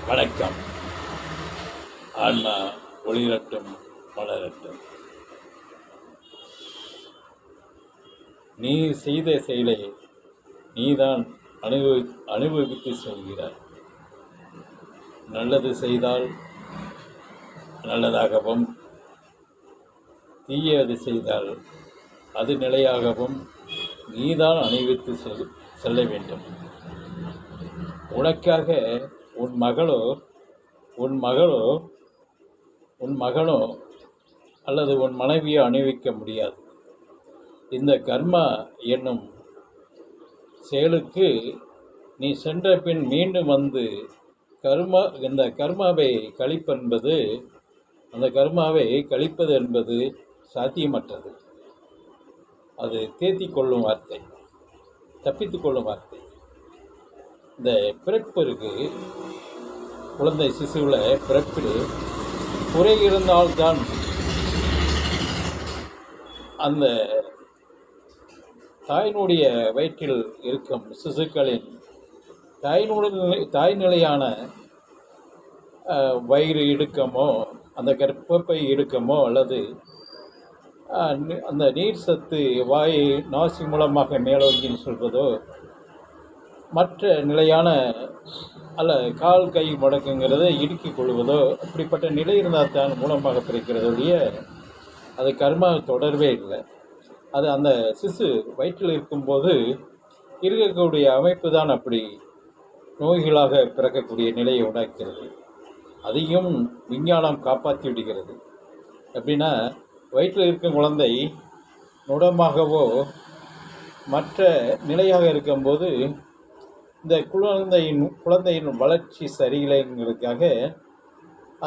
வணக்கம். ஆன்மா ஒளிரட்டும், மலரட்டும். நீ செய்த செயலை நீதான் அனுபவித்து சொல்கிறாய். நல்லது செய்தால் நல்லதாகவும், தீயது செய்தால் அது நிலையாகவும் நீதான் அனுபவித்து செல்ல வேண்டும். உனக்காக உன் மகனோ அல்லது உன் மனைவியோ அணிவிக்க முடியாது. இந்த கர்மா என்னும் செயலுக்கு நீ சென்ற பின் மீண்டும் வந்து இந்த கர்மாவை கழிப்பது என்பது சாத்தியமற்றது. அது தேத்திக் கொள்ளும் வார்த்தை, தப்பித்து கொள்ளும் வார்த்தை. இந்த பிறப்பு இருக்கு, குழந்தை சிசுவில் பிறப்பில் குறை இருந்தால்தான் அந்த தாயினுடைய வயிற்றில் இருக்கும் சிசுக்களின் தாய்நிலையான வயிறு இடுக்கமோ, அந்த கர்ப்பப்பை இடுக்கமோ, அல்லது அந்த நீர் சத்து வாய் நாசி மூலமாக மேலோங்கின்னு சொல்வதோ, மற்ற நிலையான கால் கை முடக்குங்கிறத இடுக்கிக் கொள்வதோ, அப்படிப்பட்ட நிலை இருந்தால் தான் மூலமாக பிறக்கிறதுடைய அது கர்மா தொடர்பே இல்லை. அது அந்த சிசு வயிற்றில் இருக்கும்போது இருக்கக்கூடிய அமைப்பு தான் அப்படி நோய்களாக பிறக்கக்கூடிய நிலையை உண்டாக்கிறது. அதையும் விஞ்ஞானம் காப்பாற்றி விடுகிறது. எப்படின்னா, வயிற்றில் இருக்கும் குழந்தை நுடமாகவோ மற்ற நிலையாக இருக்கும்போது இந்த குழந்தையின் வளர்ச்சி சரியில்லைங்கிறதுக்காக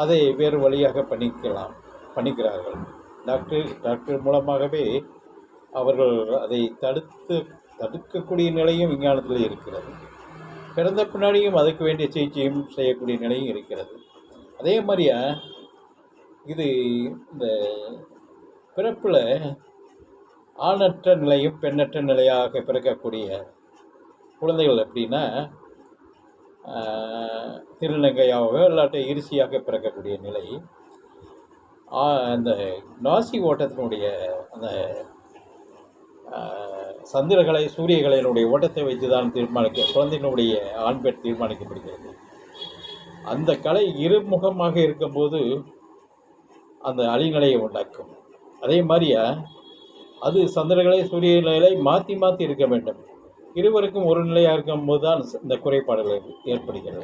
அதை வேறு வழியாக பண்ணிக்கிறார்கள். டாக்டர் மூலமாகவே அவர்கள் அதை தடுக்கக்கூடிய நிலையும் விஞ்ஞானத்தில் இருக்கிறது. பிறந்த பின்னாடியும் அதுக்கு வேண்டிய சிகிச்சையும் செய்யக்கூடிய நிலையும் இருக்கிறது. அதே மாதிரியா இது இந்த பிறப்பில் ஆணற்ற நிலையும் பெண்ணற்ற நிலையாக பிறக்கக்கூடிய குழந்தைகள் எப்படின்னா, திருநங்கையாக இல்லாட்ட இருசியாக பிறக்கக்கூடிய நிலை. அந்த நாசி ஓட்டத்தினுடைய அந்த சந்திரகலை சூரியகலையினுடைய ஓட்டத்தை வைத்து தான் குழந்தையினுடைய ஆண் பெண் தீர்மானிக்கப்படுகிறது. அந்த கலை இருமுகமாக இருக்கும்போது அந்த அழிநிலையை உண்டாக்கும். அதே மாதிரியா அது சந்திரகலை சூரியகலை மாற்றி இருக்க வேண்டும். இருவருக்கும் ஒரு நிலையாக இருக்கும்போது தான் இந்த குறைபாடுகள் ஏற்படுகிறது.